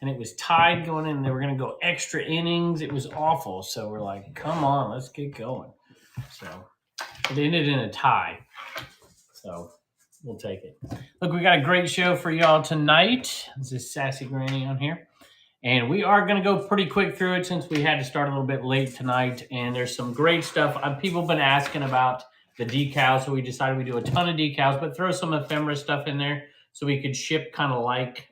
and it was tied going in. They were going to go extra innings. It was awful. So we're like, come on, let's get going. So it ended in a tie. So we'll take it. Look, we got a great show for y'all tonight. This is Sassy Granny on here. And we are going to go pretty quick through it since we had to start a little bit late tonight. And there's some great stuff. People have been asking about the decals, so we decided we do a ton of decals, but throw some ephemera stuff in there so we could ship kind of like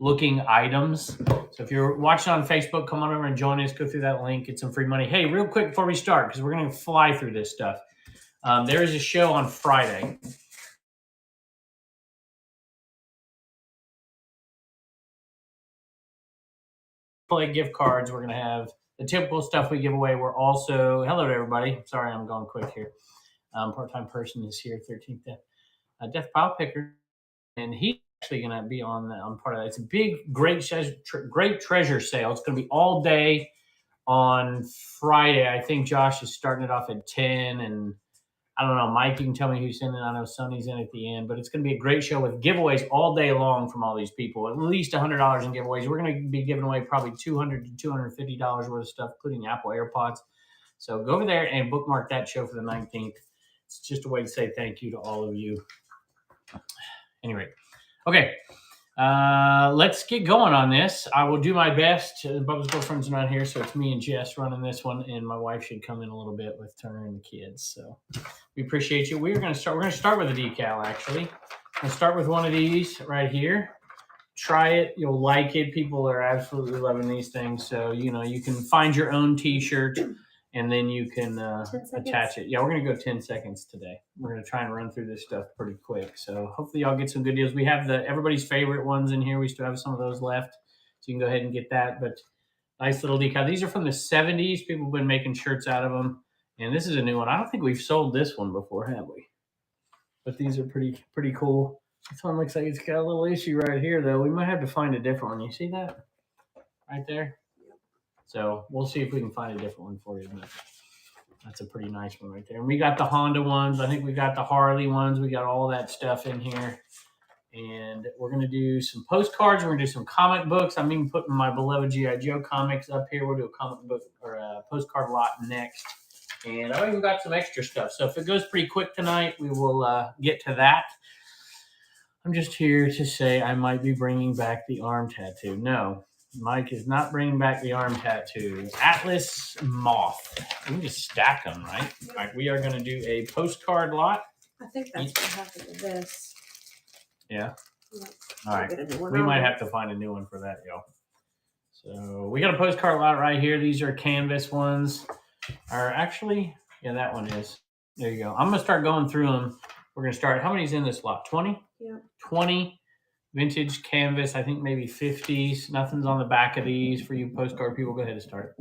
looking items. So if you're watching on Facebook, come on over and join us. Go through that link, get some free money. Hey, real quick before we start, because we're going to fly through this stuff. There is a show on Friday. Play gift cards. We're going to have the typical stuff we give away. We're also, hello to everybody. Sorry, I'm going quick here. Part-time person is here, 13th Death Pile Picker. And he's actually going to be on part of that. It's a big, great treasure sale. It's going to be all day on Friday. I think Josh is starting it off at 10. And I don't know, Mike, you can tell me who's in it. I know Sonny's in at the end. But it's going to be a great show with giveaways all day long from all these people. At least $100 in giveaways. We're going to be giving away probably $200 to $250 worth of stuff, including Apple AirPods. So go over there and bookmark that show for the 19th. It's just a way to say thank you to all of you. Anyway, okay, let's get going on this. I will do my best. Bubba's girlfriend's not here, so it's me and Jess running this one, and my wife should come in a little bit with Turner and the kids. So we appreciate you. We're going to start with a decal, actually. I'm going to start with one of these right here. Try it. You'll like it. People are absolutely loving these things. So, you know, you can find your own T-shirt, and then you can attach it. Yeah, we're going to go 10 seconds today. We're going to try and run through this stuff pretty quick. So hopefully y'all get some good deals. We have everybody's favorite ones in here. We still have some of those left. So you can go ahead and get that. But nice little decal. These are from the 70s. People have been making shirts out of them. And this is a new one. I don't think we've sold this one before, have we? But these are pretty cool. This one looks like it's got a little issue right here, though. We might have to find a different one. You see that? Right there? So we'll see if we can find a different one for you. But that's a pretty nice one right there. And we got the Honda ones. I think we got the Harley ones. We got all that stuff in here. And we're going to do some postcards. We're going to do some comic books. I'm even putting my beloved G.I. Joe comics up here. We'll do a comic book or a postcard lot next. And I even got some extra stuff. So if it goes pretty quick tonight, we will get to that. I'm just here to say I might be bringing back the arm tattoo. No. Mike is not bringing back the arm tattoo. Atlas Moth. We can just stack them, right? Like we are going to do a postcard lot. I think that's what happened to this. Yeah. All right. We might have to find a new one for that, y'all. So we got a postcard lot right here. These are canvas ones. Or actually, yeah, that one is. There you go. I'm going to start going through them. We're going to start. How many's in this lot? 20? Yeah. 20. Vintage canvas, I think maybe 50s. Nothing's on the back of these for you postcard people. Go ahead and start.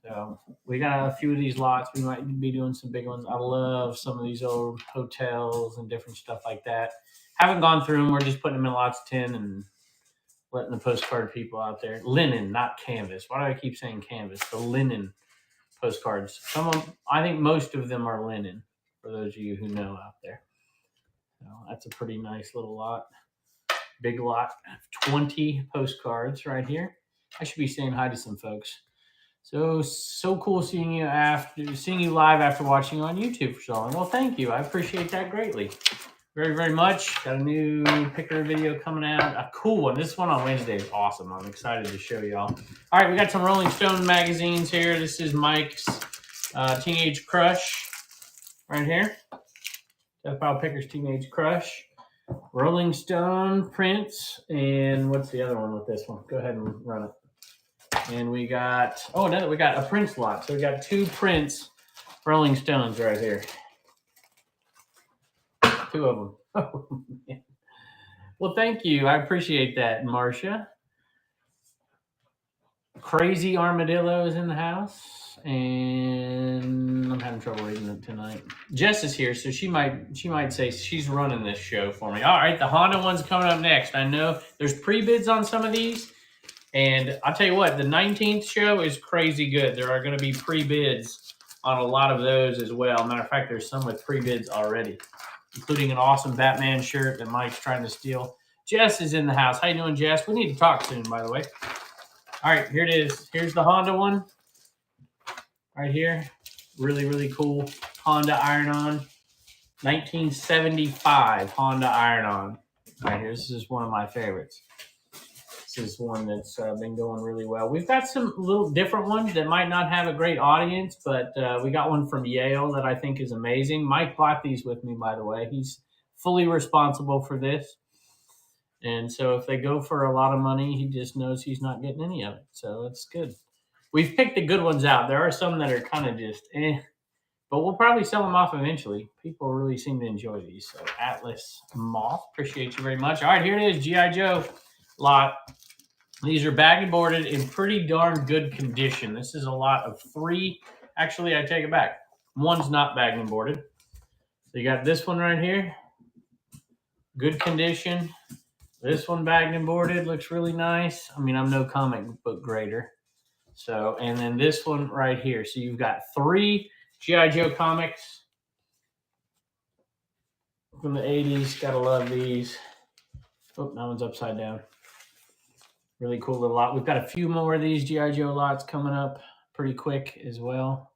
So we got a few of these lots. We might be doing some big ones. I love some of these old hotels and different stuff like that. Haven't gone through them. We're just putting them in lots of 10 and letting the postcard people out there. Linen, not canvas. Why do I keep saying canvas? The linen postcards. I think most of them are linen, for those of you who know out there. So that's a pretty nice little lot. Big lot. 20 postcards right here. I should be saying hi to some folks. So cool seeing you live after watching on YouTube for so long. Well, thank you. I appreciate that greatly. Very, very much. Got a new picker video coming out. A cool one. This one on Wednesday is awesome. I'm excited to show y'all. All right, we got some Rolling Stone magazines here. This is Mike's Teenage Crush right here. Death Pile Picker's Teenage Crush. Rolling Stone prints. And what's the other one with this one? Go ahead and run it. And we got, we got a Prince lot. So we got 2 Prince Rolling Stones right here. 2 of them. Oh, man. Well, thank you. I appreciate that, Marcia. Crazy Armadillo is in the house. And I'm having trouble reading it tonight. Jess is here, so she might say she's running this show for me. All right, the Honda one's coming up next. I know there's pre-bids on some of these. And I'll tell you what, the 19th show is crazy good. There are going to be pre-bids on a lot of those as well. Matter of fact, there's some with pre-bids already, including an awesome Batman shirt that Mike's trying to steal. Jess is in the house. How you doing, Jess? We need to talk soon, by the way. All right, here it is. Here's the Honda one right here. Really, really cool Honda iron-on. 1975 Honda iron-on. Right here, this is one of my favorites. This is one that's been going really well. We've got some little different ones that might not have a great audience, but we got one from Yale that I think is amazing. Mike bought these with me, by the way. He's fully responsible for this. And so if they go for a lot of money, he just knows he's not getting any of it. So it's good. We've picked the good ones out. There are some that are kind of just but we'll probably sell them off eventually. People really seem to enjoy these. So Atlas Moth, appreciate you very much. All right, here it is, G.I. Joe lot. These are bagged and boarded in pretty darn good condition. This is a lot of 3. Actually, I take it back. One's not bagged and boarded. So you got this one right here. Good condition. This one bagged and boarded. Looks really nice. I mean, I'm no comic book grader. So, and then this one right here. So you've got 3 G.I. Joe comics from the 80s. Gotta love these. Oh, that one's upside down. Really cool little lot. We've got a few more of these G.I. Joe lots coming up pretty quick as well.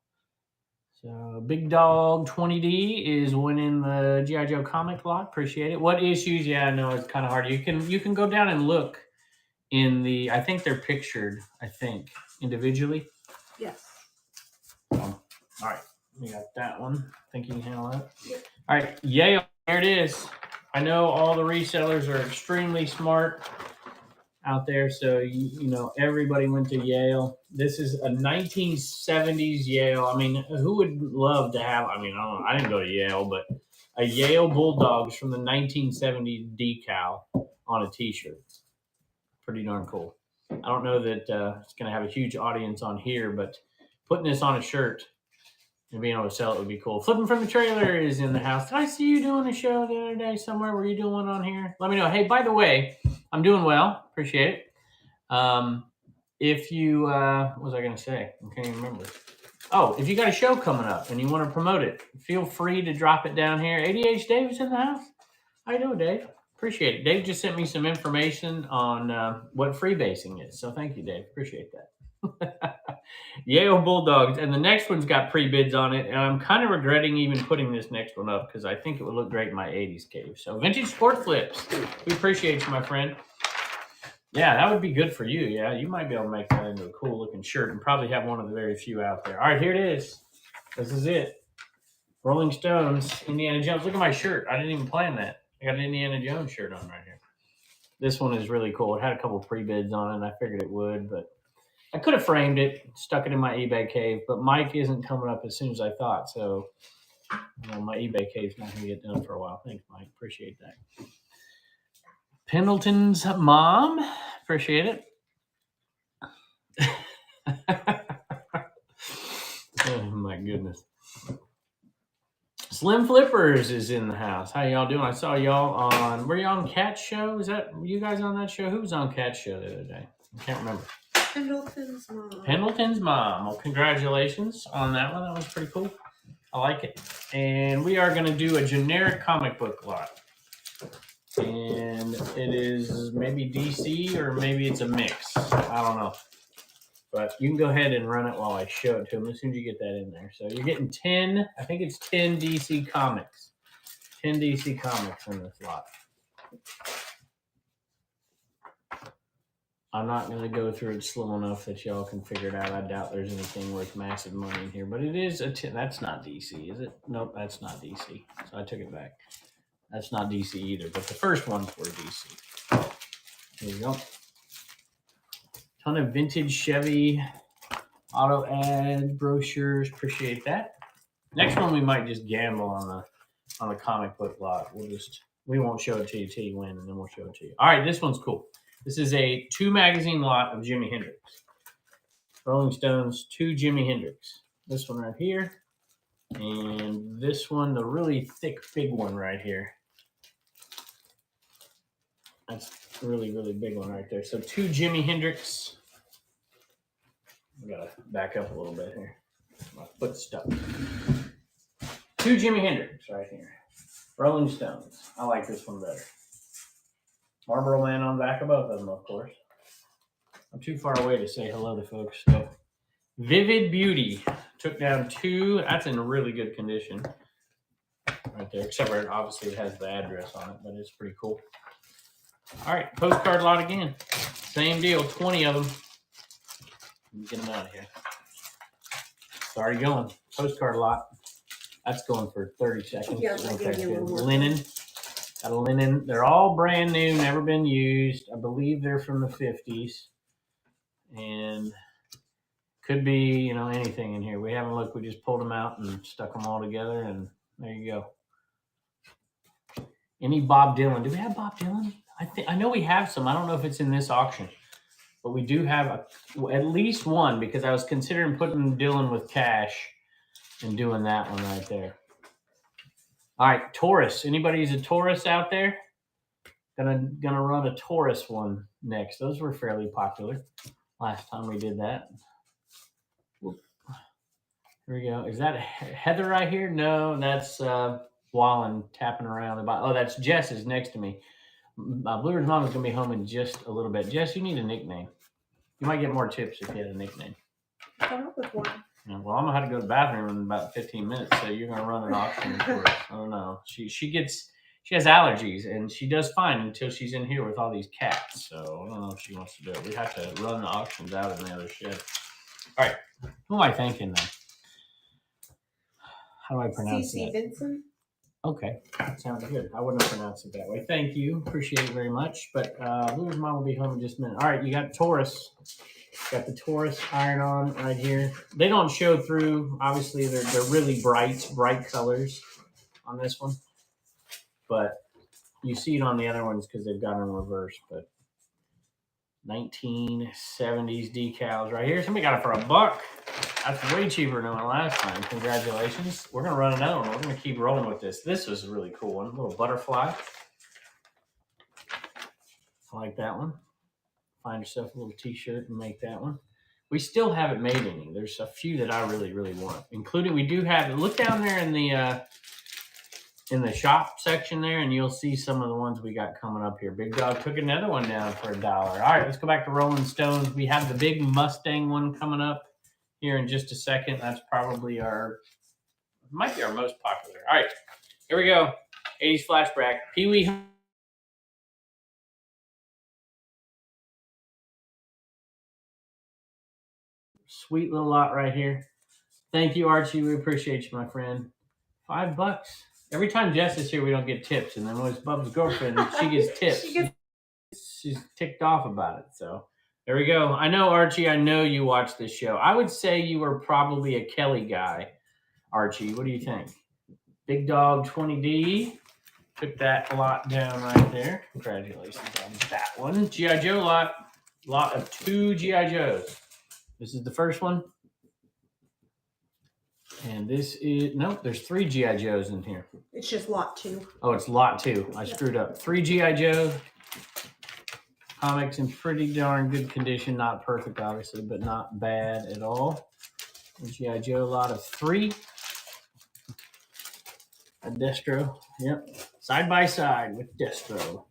So Big Dog 20D is winning the G.I. Joe comic lot. Appreciate it. What issues? Yeah, I know it's kind of hard. You can go down and look in the, I think they're pictured, individually. Yes. All right. We got that one. I think you can handle that. Yep. All right. Yale. There it is. I know all the resellers are extremely smart out there. So, you know, everybody went to Yale. This is a 1970s Yale. I mean, who would love to have, I mean, I don't know, I didn't go to Yale, but a Yale Bulldogs from the 1970s decal on a t-shirt. Pretty darn cool. I don't know that it's going to have a huge audience on here, but putting this on a shirt and being able to sell it would be cool. Flipping from the Trailer is in the house. Did I see you doing a show the other day somewhere? Were you doing one on here? Let me know. Hey, by the way, I'm doing well. Appreciate it. If you, what was I going to say? I can't even remember. Oh, if you got a show coming up and you want to promote it, feel free to drop it down here. ADH Dave's in the house. How you doing, Dave? Appreciate it. Dave just sent me some information on what freebasing is. So thank you, Dave. Appreciate that. Yale Bulldogs. And the next one's got pre-bids on it. And I'm kind of regretting even putting this next one up because I think it would look great in my 80s cave. So Vintage Sport Flips. We appreciate you, my friend. Yeah, that would be good for you. Yeah, you might be able to make that into a cool looking shirt and probably have one of the very few out there. All right, here it is. This is it. Rolling Stones, Indiana Jones. Look at my shirt. I didn't even plan that. I got an Indiana Jones shirt on right here. This one is really cool. It had a couple pre-bids on it, and I figured it would, but I could have framed it, stuck it in my eBay cave, but Mike isn't coming up as soon as I thought, so my eBay cave's not going to get done for a while. Thanks, Mike. Appreciate that. Pendleton's mom. Appreciate it. Oh, my goodness. Slim Flippers is in the house. How y'all doing? I saw y'all on, were you on Cat's show? Is that, were you guys on that show? Who was on Cat's show the other day? I can't remember. Pendleton's mom. Pendleton's mom. Well, congratulations on that one. That was pretty cool. I like it. And we are going to do a generic comic book lot. And it is maybe DC or maybe it's a mix. I don't know. But you can go ahead and run it while I show it to them as soon as you get that in there. So you're getting 10, I think it's 10 DC comics. 10 DC comics in this lot. I'm not going to go through it slow enough that y'all can figure it out. I doubt there's anything worth massive money in here. But it is a 10. That's not DC, is it? Nope, that's not DC. So I took it back. That's not DC either. But the first ones were DC. There you go. Ton of vintage Chevy auto ad brochures. Appreciate that. Next one we might just gamble on the comic book lot. We won't show it to you till you win, and then we'll show it to you. All right, this one's cool. This is a 2 magazine lot of Jimi Hendrix. Rolling Stones 2 Jimi Hendrix. This one right here, and this one, the really thick big one right here. That's a really, really big one right there. So 2 Jimi Hendrix. We gotta back up a little bit here. My foot's stuck. 2 Jimi Hendrix right here. Rolling Stones. I like this one better. Marlboro Man on the back of both of them, of course. I'm too far away to say hello to folks. So, Vivid Beauty took down 2. That's in really good condition, right there. Except for obviously it has the address on it, but it's pretty cool. All right, postcard lot again. Same deal, 20 of them. Get them out of here. It's already going. Postcard lot. That's going for 30 seconds. Yeah, Okay, good. Linen. Got a linen. They're all brand new, never been used. I believe they're from the 50s. And could be, anything in here. We haven't looked. We just pulled them out and stuck them all together, and there you go. Any Bob Dylan? Do we have Bob Dylan? I know we have some. I don't know if it's in this auction, but we do have at least one, because I was considering putting Dylan with Cash and doing that one right there. All right, Taurus. Anybody who's a Taurus out there? Gonna run a Taurus one next. Those were fairly popular last time we did that. Here we go. Is that Heather right here? No, that's Wallen tapping around. Oh, that's Jess is next to me. Bluebird's mom is going to be home in just a little bit. Jess, you need a nickname. You might get more tips if you had a nickname. Come up with one. Yeah, well, I'm going to have to go to the bathroom in about 15 minutes, so you're going to run an auction for us. I don't know. She has allergies, and she does fine until she's in here with all these cats. So I don't know if she wants to do it. We have to run the auctions out in the other shed. All right. Who am I thinking then? How do I pronounce CC that? Vincent. Okay, sounds good. I wouldn't have pronounced it that way. Thank you. Appreciate it very much. But Blue's mom will be home in just a minute. All right, you got Taurus. Got the Taurus iron on right here. They don't show through. Obviously, they're really bright colors on this one. But you see it on the other ones because they've got them in reverse. But 1970s decals right here. Somebody got it for $1. That's way cheaper than the last time. Congratulations. We're going to run another one. We're going to keep rolling with this. This was a really cool one. A little butterfly. I like that one. Find yourself a little t-shirt and make that one. We still haven't made any. There's a few that I really, really want. Including, we do have, look down there in the shop section there, and you'll see some of the ones we got coming up here. Big Dog took another one down for $1. All right, let's go back to Rolling Stones. We have the big Mustang one coming up here in just a second. That's probably might be our most popular. All right, here we go. 80s flashback. Pee Wee. Sweet little lot right here. Thank you, Archie. We appreciate you, my friend. $5. Every time Jess is here, we don't get tips. And then when it's Bub's girlfriend, she gets tips. She's ticked off about it. So there we go. I know, Archie, I know you watch this show. I would say you were probably a Kelly guy, Archie. What do you think? Big Dog 20D. Took that lot down right there. Congratulations on that one. G.I. Joe lot of 2 G.I. Joes. This is the first one. And this is, nope, there's 3 G.I. Joes in here. It's just lot 2. Oh, it's lot 2. I screwed up. 3 G.I. Joe. Comics in pretty darn good condition. Not perfect, obviously, but not bad at all. G.I. Joe lot of 3. A Destro. Yep. Side by side with Destro.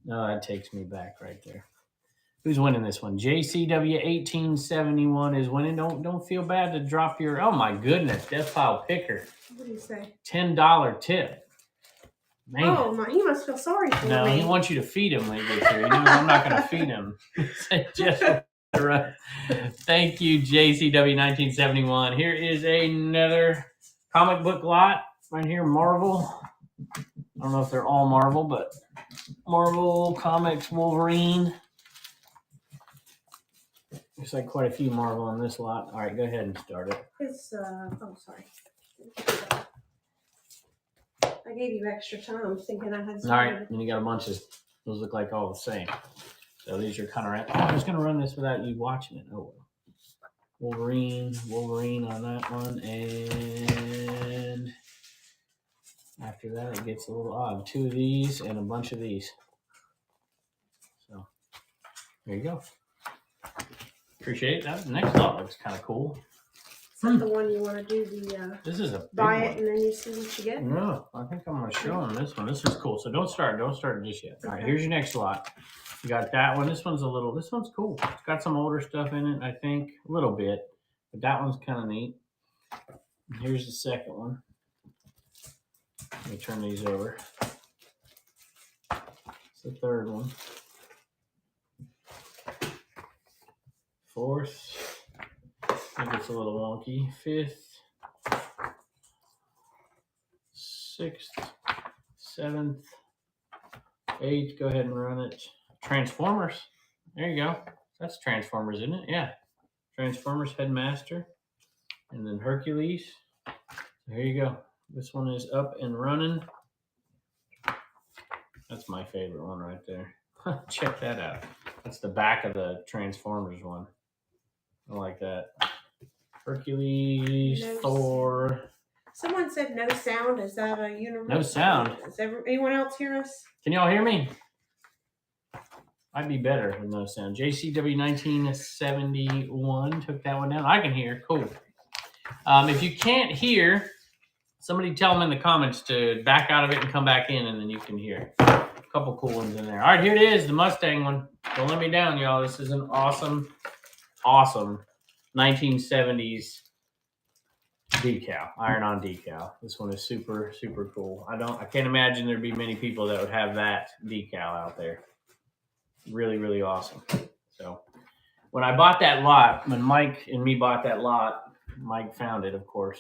No, that takes me back right there. Who's winning this one? JCW 1871 is winning. Don't feel bad to drop your. Oh my goodness, Death Pile Picker. What do you say? $10 tip. Man. Oh my! He must feel sorry for me. No, he wants you to feed him when he gets here. You know, I'm not going to feed him. Thank you, JCW 1971. Here is another comic book lot right here. Marvel. I don't know if they're all Marvel, but Marvel Comics Wolverine. Looks like quite a few Marvel on this lot. All right, go ahead and start it. It's oh, sorry. I gave you extra time thinking I had. All right, and you got a bunch of those look like all the same. So these are kind of. I was going to run this without you watching it. Oh, Wolverine on that one, and after that it gets a little odd. 2 of these and a bunch of these. So there you go. Appreciate it. That next lot looks kind of cool. that the one you want to do the This is a big buy one. it and then you see what you get? No, I think I'm going to show them this one. This is cool. So don't start just yet. All right, Okay. here's your next lot. You got that one. This one's cool. It's got some older stuff in it, I think, a little bit. But that one's kind of neat. And here's the second one. Let me turn these over. It's the third one. Fourth. I think it's a little wonky. Fifth. Sixth. Seventh. Eighth. Go ahead and run it. Transformers. There you go. That's Transformers, isn't it? Yeah. Transformers Headmaster. And then Hercules. There you go. This one is up and running. That's my favorite one right there. Check that out. That's the back of the Transformers one. I like that. Hercules, Thor. Someone said no sound. Is that a universal? No sound. Does anyone else hear us? Can y'all hear me? I'd be better with no sound. JCW 1971 took that one down. I can hear. Cool. If you can't hear, somebody tell them in the comments to back out of it and come back in, and then you can hear. A couple cool ones in there. All right, here it is, the Mustang one. Don't let me down, y'all. This is an awesome 1970s decal, iron-on decal. This one is super, super cool. I can't imagine there'd be many people that would have that decal out there. Really, really awesome. So when I bought that lot, when Mike and me bought that lot, Mike found it, of course.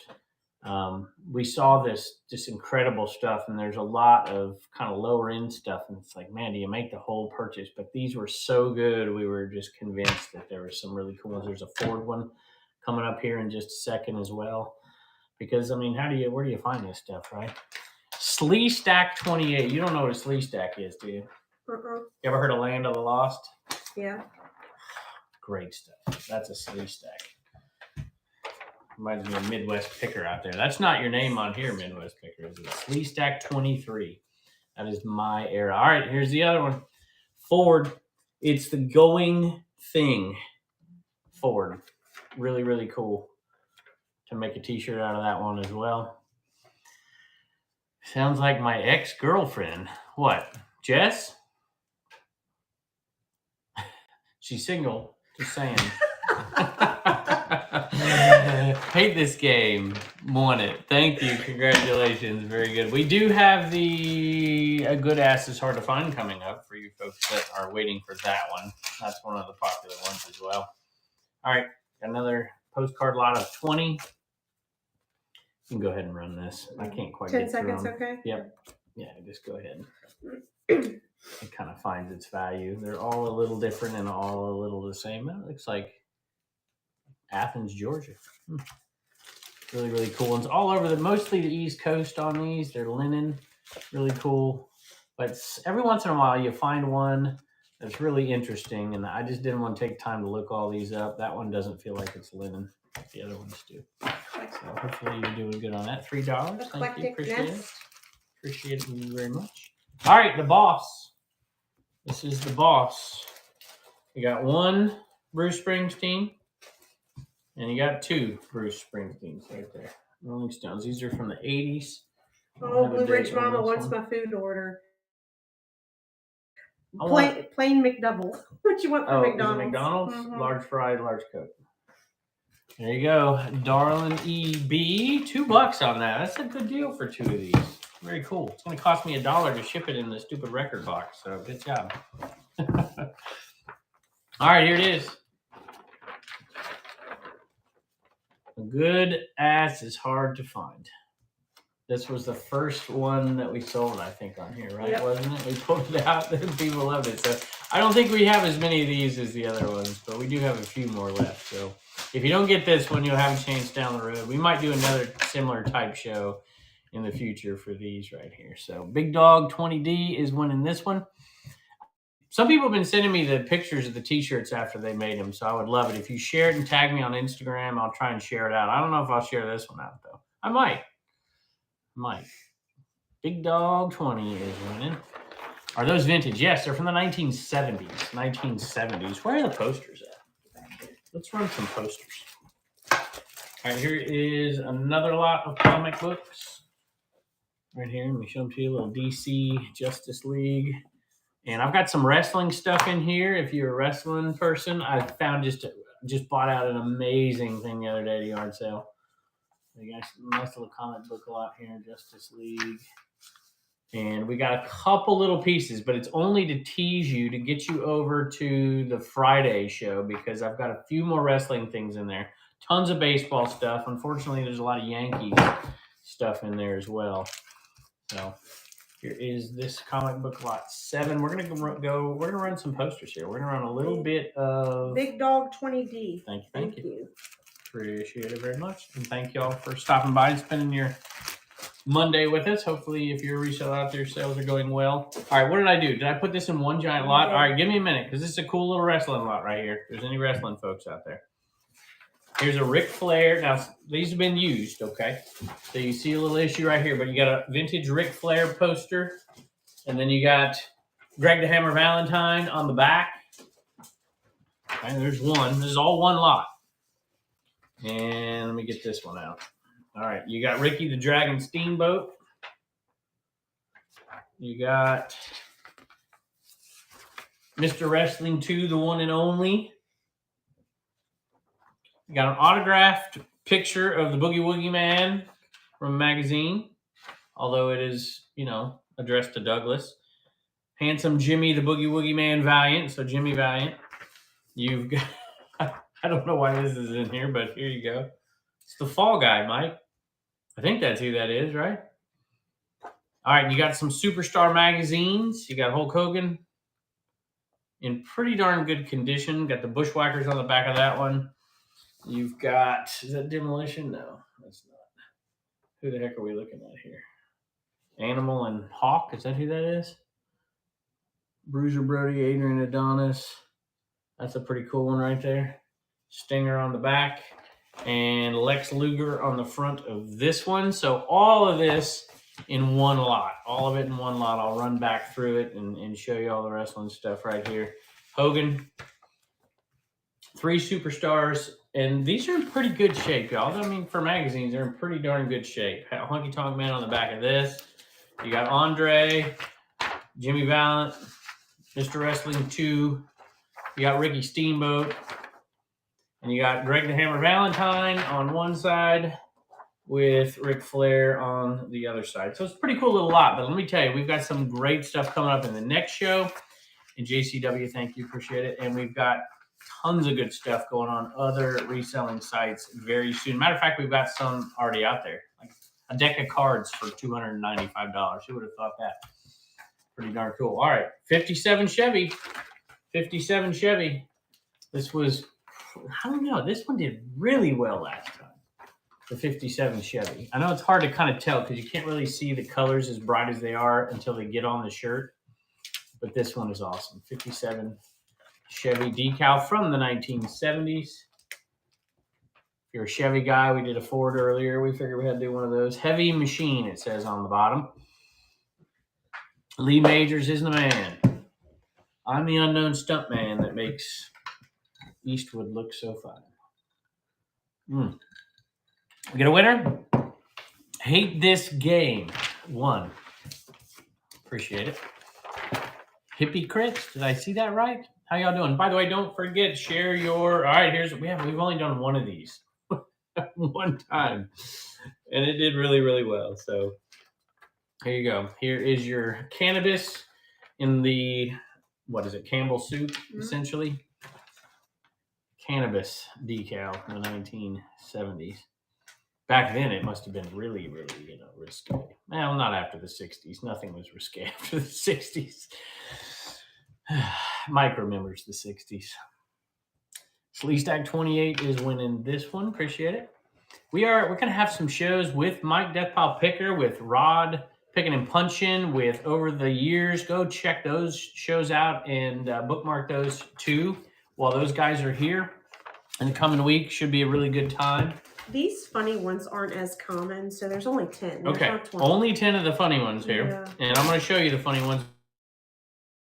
We saw this incredible stuff, and there's a lot of kind of lower end stuff, and it's like, man, do you make the whole purchase? But these were so good, we were just convinced that there were some really cool ones. There's a Ford one coming up here in just a second as well, because I mean, where do you find this stuff, right? Slee Stack 28. You don't know what a Slee Stack is, do you? You ever heard of Land of the Lost? Yeah. Great stuff. That's a Slee Stack. Reminds me of Midwest Picker out there. That's not your name on here, Midwest Picker. It's Slee Stack 23. That is my era. All right, here's the other one. Ford. It's the Going Thing. Ford. Really, really cool. To make a t-shirt out of that one as well. Sounds like my ex-girlfriend. What? Jess? She's single. Just saying. Hate this game. Won it. Thank you. Congratulations. Very good. We do have the A Good Ass is Hard to Find coming up for you folks that are waiting for that one. That's one of the popular ones as well. All right. Another postcard lot of 20. You can go ahead and run this. I can't quite 10 get seconds, through them. okay? Yep. Yeah, just go ahead. It kind of finds its value. They're all a little different and all a little the same. It looks like Athens, Georgia. Really, really cool ones. All over mostly the East Coast on these. They're linen. Really cool. But every once in a while you find one that's really interesting, and I just didn't want to take time to look all these up. That one doesn't feel like it's linen. The other ones do. So hopefully you're doing good on that. $3. Thank you. Appreciate it. Appreciate you very much. All right, the boss. This is the boss. You got one Bruce Springsteen, and you got two Bruce Springsteens right there. Rolling Stones. These are from the 80s. Oh, Blue Ridge Mama wants my food order. Plain McDouble. What you want from McDonald's? McDonald's? Mm-hmm. Large fry, large Coke. There you go. Darlin EB. $2 on that. That's a good deal for two of these. Very cool. It's going to cost me $1 to ship it in the stupid record box. So good job. All right, here it is. A Good Ass is Hard to Find. This was the first one that we sold, I think, on here, right? Yep. Wasn't it? We pulled it out and people loved it. So I don't think we have as many of these as the other ones, but we do have a few more left. So if you don't get this one, you'll have a chance down the road. We might do another similar type show in the future for these right here. So Big Dog 20D is winning this one. Some people have been sending me the pictures of the t-shirts after they made them, so I would love it. If you share it and tag me on Instagram, I'll try and share it out. I don't know if I'll share this one out, though. I might. Big Dog 20 is winning. Are those vintage? Yes, they're from the 1970s. 1970s. Where are the posters at? Let's run some posters. All right, here is another lot of comic books. Right here, let me show them to you. A little DC Justice League. And I've got some wrestling stuff in here. If you're a wrestling person, I found just bought out an amazing thing the other day at a yard sale. We got a nice little comic book lot here, Justice League. And we got a couple little pieces, but it's only to tease you, to get you over to the Friday show, because I've got a few more wrestling things in there. Tons of baseball stuff. Unfortunately, there's a lot of Yankees stuff in there as well. So here is this comic book lot 7. We're gonna run some posters here. We're gonna run a little bit of Big Dog 20D. Thank you. Appreciate it very much. And thank y'all for stopping by and spending your Monday with us. Hopefully, if you're a reseller out there, sales are going well. All right, what did I do? Did I put this in one giant lot? All right, give me a minute, because this is a cool little wrestling lot right here. If there's any wrestling folks out there. Here's a Ric Flair. Now, these have been used, okay? So you see a little issue right here, but you got a vintage Ric Flair poster, and then you got Greg the Hammer Valentine on the back. Okay, there's one. This is all one lot. And let me get this one out. All right, you got Ricky the Dragon Steamboat. You got Mr. Wrestling 2, the one and only. You got an autographed picture of the Boogie Woogie Man from a magazine, although it is, addressed to Douglas. Handsome Jimmy the Boogie Woogie Man Valiant, so Jimmy Valiant. You've got, I don't know why this is in here, but here you go. It's the Fall Guy, Mike. I think that's who that is, right? All right, you got some Superstar magazines. You got Hulk Hogan in pretty darn good condition. Got the Bushwhackers on the back of that one. You've got, is that Demolition? No, that's not. Who the heck are we looking at here? Animal and Hawk, is that who that is? Bruiser Brody, Adrian Adonis. That's a pretty cool one right there. Stinger on the back. And Lex Luger on the front of this one. So all of this in one lot. All of it in one lot. I'll run back through it and show you all the wrestling stuff right here. Hogan. 3 Superstars. And these are in pretty good shape, y'all. I mean, for magazines, they're in pretty darn good shape. Honky Tonk Man on the back of this. You got Andre, Jimmy Valiant, Mr. Wrestling 2. You got Ricky Steamboat. And you got Greg the Hammer Valentine on one side with Ric Flair on the other side. So it's a pretty cool little lot. But let me tell you, we've got some great stuff coming up in the next show. And JCW, thank you. Appreciate it. And we've got tons of good stuff going on other reselling sites very soon. Matter of fact, we've got some already out there. Like a deck of cards for $295. Who would have thought that? Pretty darn cool. All right. 57 Chevy. 57 Chevy. This was... I don't know. This one did really well last time. The 57 Chevy. I know it's hard to kind of tell because you can't really see the colors as bright as they are until they get on the shirt. But this one is awesome. 57 Chevy decal from the 1970s. If you're a Chevy guy, we did a Ford earlier. We figured we had to do one of those. Heavy Machine, it says on the bottom. Lee Majors is the man. I'm the unknown stuntman that makes Eastwood look so fine. We get a winner. Hate This Game. 1. Appreciate it. Hippie Chris. Did I see that right? How y'all doing? By the way, don't forget, share your... All right, we've only done one of these. One time. And it did really, really well. So here you go. Here is your cannabis in the, what is it, Campbell soup, essentially. Cannabis decal in the 1970s. Back then, it must have been really, really, risque. Well, not after the 60s. Nothing was risque after the 60s. Mike remembers the 60s. Slee Stack 28 is winning this one. Appreciate it. We're going to have some shows with Mike Deathpile Picker, with Rod Picking and Punching, with Over the Years. Go check those shows out and bookmark those too while those guys are here. In the coming week, should be a really good time. These funny ones aren't as common, so there's only 10. Okay, only 10 of the funny ones here. Yeah. And I'm going to show you the funny ones.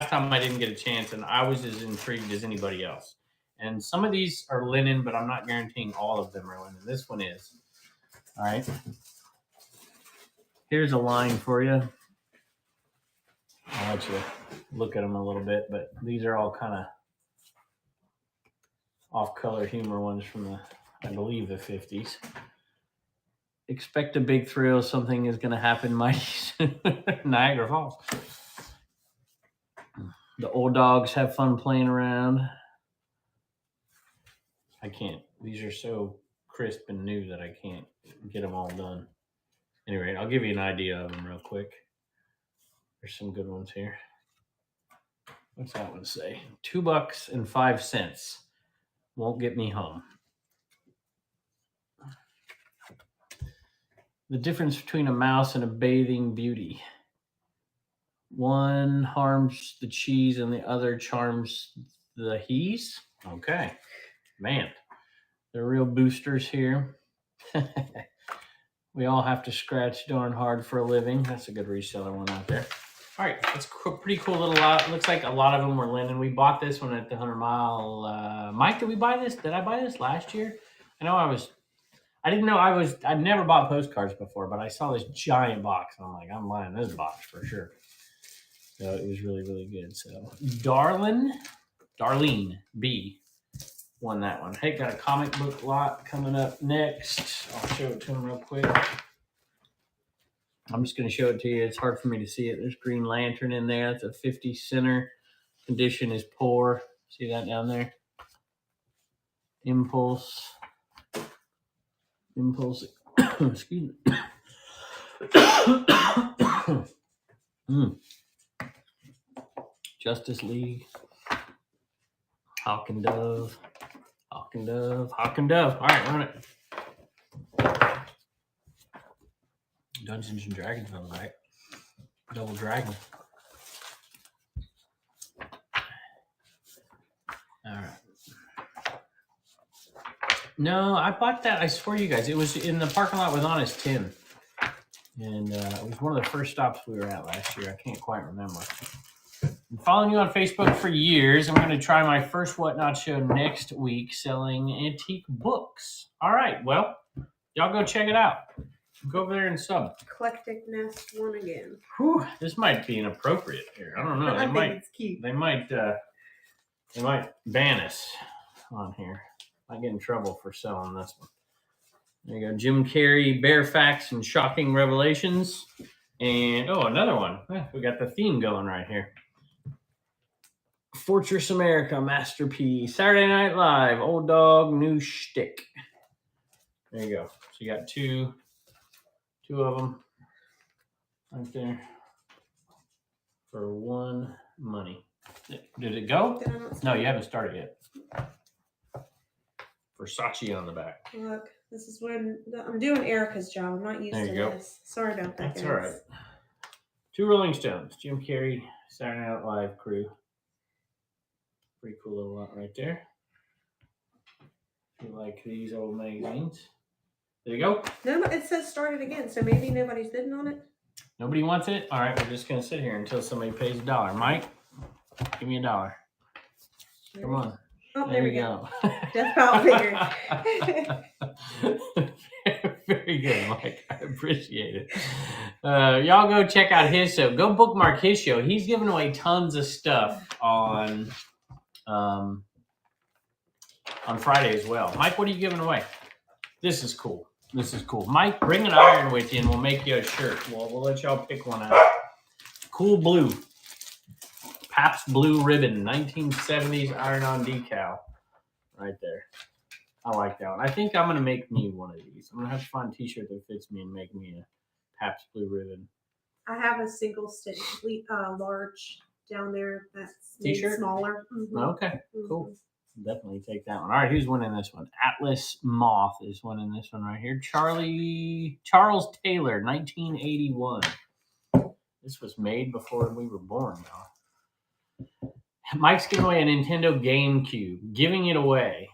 Last time I didn't get a chance, and I was as intrigued as anybody else. And some of these are linen, but I'm not guaranteeing all of them are linen. This one is. All right. Here's a line for you. I'll let you look at them a little bit, but these are all kind of off-color humor ones from the, I believe, the 50s. Expect a big thrill. Something is going to happen mighty soon. Niagara Falls. The old dogs have fun playing around. I can't. These are so crisp and new that I can't get them all done. Anyway, I'll give you an idea of them real quick. There's some good ones here. What's that one say? $2.05. Won't get me home. The difference between a mouse and a bathing beauty. One harms the cheese and the other charms the he's. Okay. Man, they're real boosters here. We all have to scratch darn hard for a living. That's a good reseller one out there. All right, that's pretty cool little lot. Looks like a lot of them were linen. We bought this one at the 100 Mile. Mike, did we buy this? Did I buy this last year? I didn't know I'd never bought postcards before, but I saw this giant box and I'm like, I'm buying this box for sure. So it was really, really good. So Darlene B won that one. Hey, got a comic book lot coming up next. I'll show it to him real quick. I'm just going to show it to you. It's hard for me to see it. There's Green Lantern in there. That's a 50 center. Condition is poor. See that down there? Impulse. Excuse me. Justice League. Hawk and Dove. All right, run it. Dungeons and Dragons on the back. Double Dragon. All right. No, I bought that. I swear you guys, it was in the parking lot with Honest Tim. And it was one of the first stops we were at last year. I can't quite remember. I'm following you on Facebook for years. I'm going to try my first Whatnot show next week selling antique books. All right. Well, y'all go check it out. Go over there and sub. Eclectic Nest one again. Whew, this might be inappropriate here. I don't know. I think it's cute. They might ban us on here. Might get in trouble for selling this one. There you go. Jim Carrey, Bare Facts and Shocking Revelations. And, another one. We got the theme going right here. Fortress America, Masterpiece. Saturday Night Live, Old Dog, New Shtick. There you go. So you got two of them right there for one money. Did it go? No, you haven't started yet. Versace on the back. Look, this is when I'm doing Erica's job. I'm not used to this. Sorry about that. That's all right. 2 Rolling Stones, Jim Carrey, Saturday Night Live crew. Pretty cool little lot right there. If you like these old magazines. There you go. No, it says started again, so maybe nobody's bidding on it. Nobody wants it? All right, we're just going to sit here until somebody pays $1. Mike, give me $1. Come on. Oh, there we go. Death Pile figure. Very good, Mike. I appreciate it. Y'all go check out his show. Go bookmark his show. He's giving away tons of stuff on Friday as well. Mike, what are you giving away? This is cool. Mike, bring an iron with you and we'll make you a shirt. We'll let y'all pick one out. Cool blue. Pabst Blue Ribbon, 1970s iron-on decal. Right there. I like that one. I think I'm going to make me one of these. I'm going to have to find a t-shirt that fits me and make me a Pabst Blue Ribbon. I have a single stitch, large down there that's t-shirt? Smaller. Mm-hmm. Okay, cool. Definitely take that one. All right, who's winning this one? Atlas Moth is winning this one right here. Charles Taylor, 1981. This was made before we were born, y'all. Mike's giving away a Nintendo GameCube. Giving it away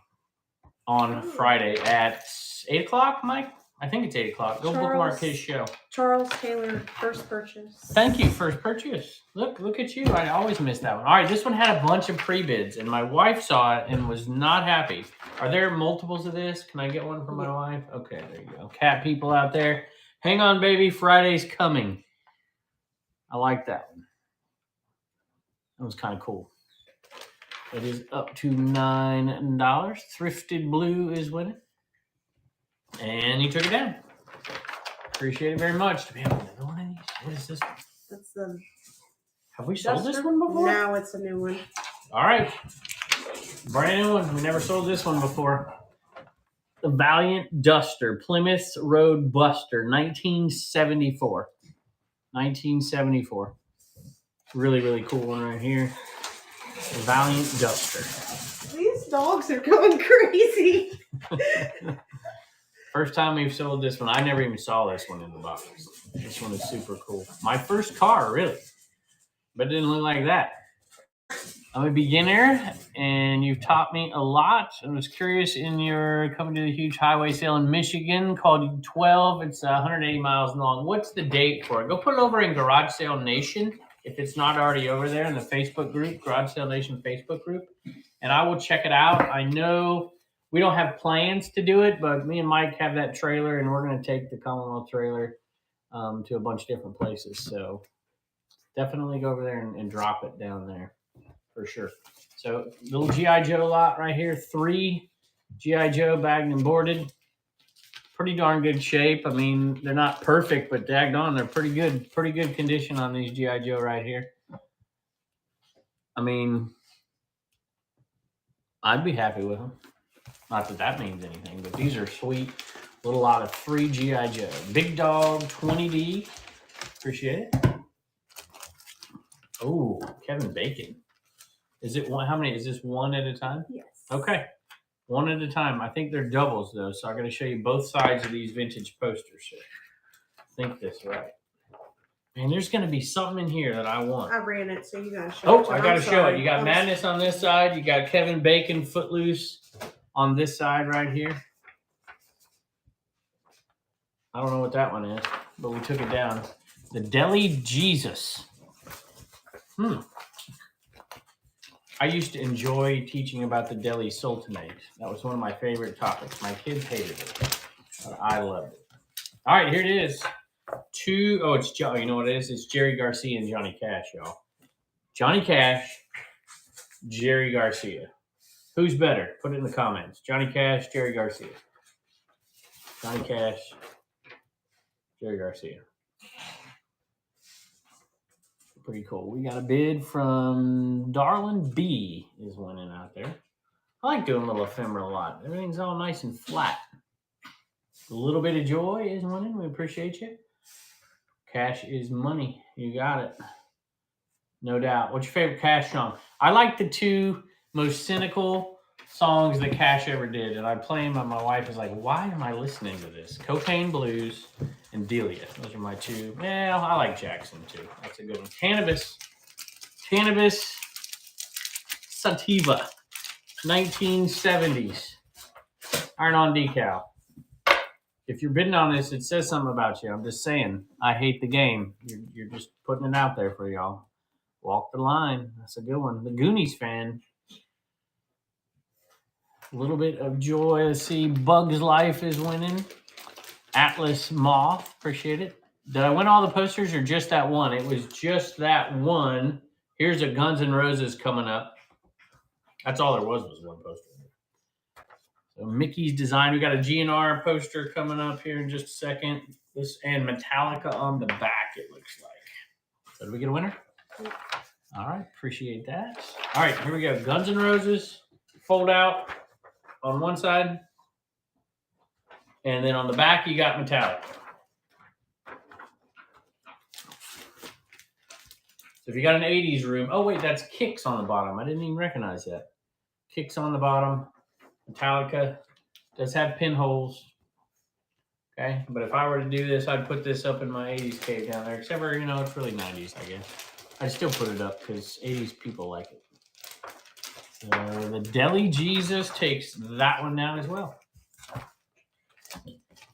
on Friday at 8 o'clock, Mike? I think it's 8 o'clock. Go bookmark his show. Charles Taylor, first purchase. Thank you, first purchase. Look at you. I always miss that one. All right, this one had a bunch of pre-bids, and my wife saw it and was not happy. Are there multiples of this? Can I get one for my wife? Okay, there you go. Cat people out there. Hang on, baby. Friday's coming. I like that one. That was kind of cool. It is up to $9. Thrifted Blue is winning. And you took it down. Appreciate it very much. Do we have another one of these? What is this one? That's the. Have we sold this one before? No, it's a new one. All right. Brand new one. We never sold this one before. The Valiant Duster. Plymouth Road Buster. 1974. 1974. Really, really cool one right here. The Valiant Duster. These dogs are going crazy. First time we've sold this one. I never even saw this one in the box. This one is super cool. My first car, really. But it didn't look like that. I'm a beginner, and you've taught me a lot. I was curious in your coming to the huge highway sale in Michigan called 12. It's 180 miles long. What's the date for it? Go put it over in Garage Sale Nation if it's not already over there in the Facebook group, Garage Sale Nation Facebook group. And I will check it out. I know we don't have plans to do it, but me and Mike have that trailer, and we're going to take the Commonwealth trailer to a bunch of different places. So definitely go over there and drop it down there for sure. So little G.I. Joe lot right here. 3 G.I. Joe bagged and boarded. Pretty darn good shape. I mean, they're not perfect, but daggone, they're pretty good condition on these G.I. Joe right here. I mean, I'd be happy with them. Not that that means anything, but these are sweet. Little lot of 3 G.I. Joe. Big Dog 20D. Appreciate it. Oh, Kevin Bacon. Is it one? How many? Is this one at a time? Yes. Okay. One at a time. I think they're doubles, though, so I'm going to show you both sides of these vintage posters here. Think this right. Man, there's going to be something in here that I want. I ran it, so you got to show it. Oh, I got to show it. You got Madness on this side. You got Kevin Bacon Footloose on this side right here. I don't know what that one is, but we took it down. The Deli Jesus. I used to enjoy teaching about the Deli Sultanate. That was one of my favorite topics. My kids hated it, but I loved it. All right, here it is. It's Joe. You know what it is? It's Jerry Garcia and Johnny Cash, y'all. Johnny Cash, Jerry Garcia. Who's better? Put it in the comments. Johnny Cash, Jerry Garcia. Johnny Cash, Jerry Garcia. Pretty cool. We got a bid from Darlin B is winning out there. I like doing a little ephemera a lot. Everything's all nice and flat. A little bit of joy is winning. We appreciate you. Cash is money. You got it. No doubt. What's your favorite Cash song? I like the 2 most cynical songs that Cash ever did. And I play them, and my wife is like, why am I listening to this? Cocaine Blues and Delia. Those are my 2. Well, I like Jackson too. That's a good one. Cannabis Sativa. 1970s. Iron on decal. If you're bidding on this, it says something about you. I'm just saying. I hate the game. You're just putting it out there for y'all. Walk the line. That's a good one. The Goonies fan. A little bit of joy. Let's see. Bug's Life is winning. Atlas Moth. Appreciate it. Did I win all the posters or just that one? It was just that one. Here's a Guns N' Roses coming up. That's all there was one poster. So Mickey's Design. We got a GNR poster coming up here in just a second. This and Metallica on the back, it looks like. So did we get a winner? All right. Appreciate that. All right. Here we go. Guns N' Roses. Fold out on one side. And then on the back, you got Metallica. So if you got an 80s room, oh wait, that's Kicks on the bottom. I didn't even recognize that. Kicks on the bottom. Metallica does have pinholes. Okay, but if I were to do this, I'd put this up in my 80s cave down there. Except for, it's really 90s, I guess. I'd still put it up because 80s people like it. So the Deli Jesus takes that one down as well.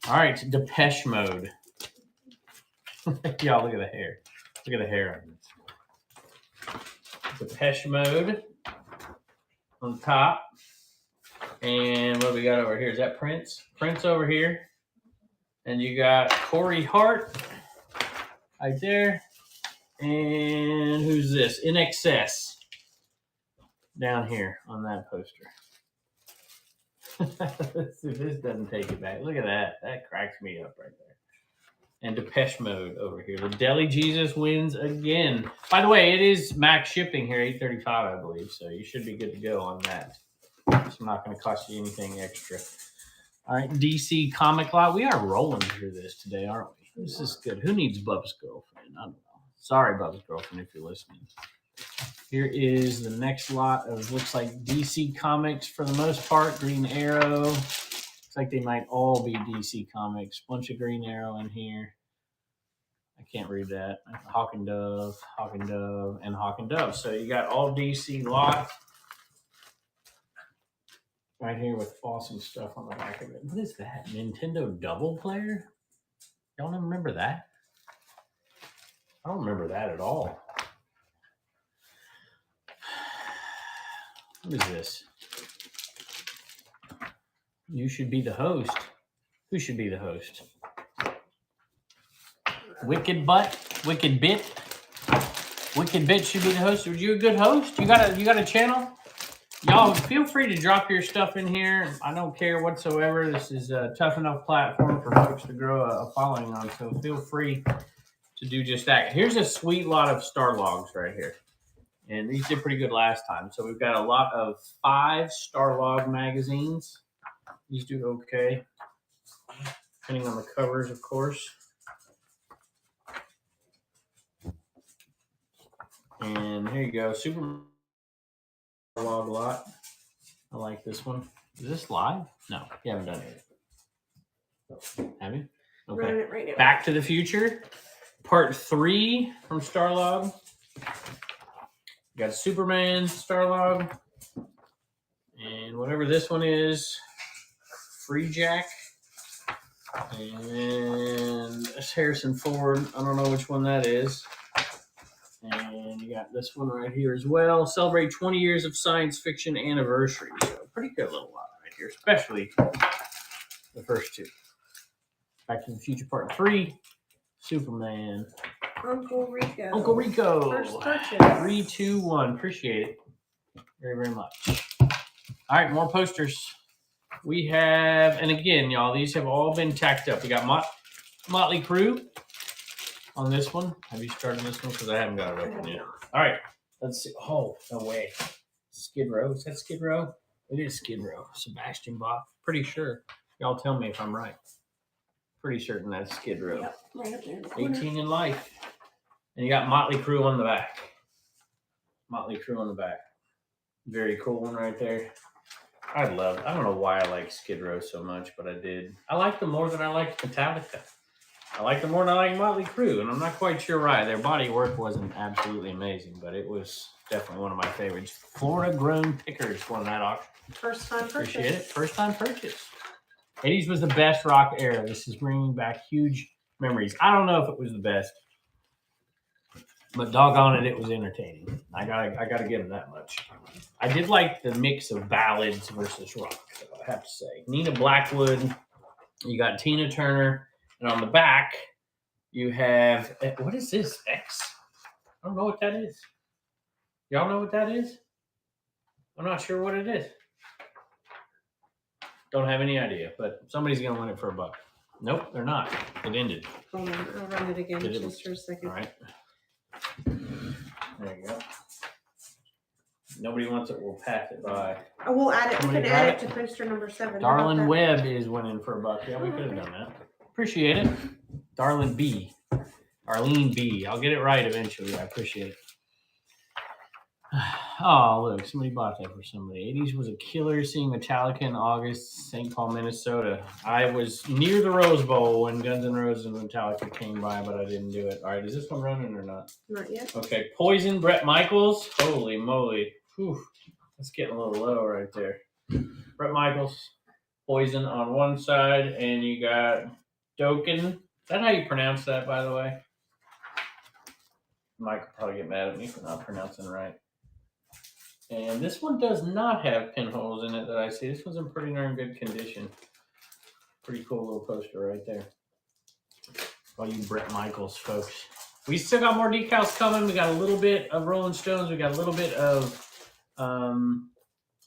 All right, Depeche Mode. Y'all, look at the hair. Look at the hair on this. Depeche Mode on the top. And what do we got over here? Is that Prince? Prince over here. And you got Corey Hart right there. And who's this? In Excess. Down here on that poster. Let's see if this doesn't take it back. Look at that. That cracks me up right there. And Depeche Mode over here. The Deli Jesus wins again. By the way, it is max shipping here, $8.35, I believe. So you should be good to go on that. It's not going to cost you anything extra. All right, DC Comic Lot. We are rolling through this today, aren't we? This is good. Who needs Bubba's girlfriend? I don't know. Sorry, Bubba's girlfriend, if you're listening. Here is the next lot of, looks like DC Comics for the most part. Green Arrow. Looks like they might all be DC Comics. Bunch of Green Arrow in here. I can't read that. Hawk and Dove, and Hawk and Dove. So you got all DC lot right here with awesome stuff on the back of it. What is that? Nintendo Double Player? Y'all don't remember that? I don't remember that at all. What is this? You should be the host. Who should be the host? Wicked Butt? Wicked Bit? Wicked Bit should be the host. Are you a good host? You got a channel? Y'all feel free to drop your stuff in here. I don't care whatsoever. This is a tough enough platform for folks to grow a following on. So feel free to do just that. Here's a sweet lot of Starlogs right here. And these did pretty good last time. So we've got a lot of 5 Starlog magazines. These do okay, depending on the covers, of course. And here you go, Super Starlog lot. I like this one. Is this live? No, you haven't done it yet. Have you? Okay. Running it right now. Back to the Future, Part 3 from Starlog. You got Superman, Starlog, and whatever this one is, Free Jack, and that's Harrison Ford. I don't know which one that is. And you got this one right here as well. Celebrate 20 years of science fiction anniversary. So pretty good little lot right here, especially the first 2. Back to the Future Part 3, Superman. Uncle Rico. Uncle Rico. First purchase. 3, 2, 1. Appreciate it very, very much. All right, more posters. We have, and again, y'all, these have all been tacked up. We got Motley Crue on this one. Have you started this one? Because I haven't got it open yet. All right, let's see. Oh, no way. Skid Row. Is that Skid Row? It is Skid Row. Sebastian Bach. Pretty sure. Y'all tell me if I'm right. Pretty certain that's Skid Row. Yep, right up there in the corner. 18 in Life. And you got Motley Crue on the back. Motley Crue on the back. Very cool one right there. I don't know why I like Skid Row so much, but I did. I like them more than I liked Metallica. I like them more than I like Motley Crue, and I'm not quite sure why. Their body work wasn't absolutely amazing, but it was definitely one of my favorites. Florida Grown Pickers won that auction. First time purchase. Appreciate it. First time purchase. 80s was the best rock era. This is bringing back huge memories. I don't know if it was the best, but doggone it, it was entertaining. I gotta give them that much. I did like the mix of ballads versus rock, so I have to say. Nina Blackwood, you got Tina Turner, and on the back, you have, what is this, X? I don't know what that is. Y'all know what that is? I'm not sure what it is. Don't have any idea, but somebody's going to win it for $1. Nope, they're not. It ended. Hold on, I'll run it again just for a second. All right. There you go. Nobody wants it, we'll pass it by. Oh, we'll add it. We Somebody can add got it to poster number 7. Darlin Webb is winning for $1. Yeah, we could have done that. Appreciate it. Darlin B. Arlene B. I'll get it right eventually. I appreciate it. Oh, look, somebody bought that for somebody. 80s was a killer. Seeing Metallica in August, St. Paul, Minnesota. I was near the Rose Bowl when Guns N' Roses and Metallica came by, but I didn't do it. All right, is this one running or not? Not yet. Okay, Poison, Bret Michaels. Holy moly. Whew. That's getting a little low right there. Bret Michaels. Poison on one side, and you got Doken. Is that how you pronounce that, by the way? Mike will probably get mad at me for not pronouncing it right. And this one does not have pinholes in it that I see. This one's in pretty darn good condition. Pretty cool little poster right there. All you Brett Michaels folks. We still got more decals coming. We got a little bit of Rolling Stones. We got a little bit of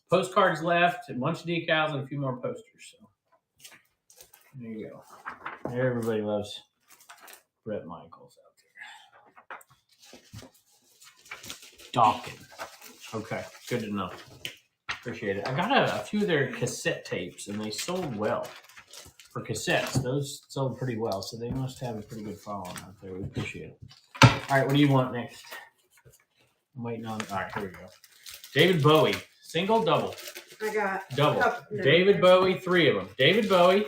postcards left, a bunch of decals, and a few more posters. So there you go. Everybody loves Brett Michaels out there. Dawkins. Okay, good to know. Appreciate it. I got a few of their cassette tapes, and they sold well. For cassettes, those sold pretty well, so they must have a pretty good following out there. We appreciate it. All right, what do you want next? I'm waiting on. All right, here we go. David Bowie, single, double. I got double. David Bowie, 3 of them. David Bowie,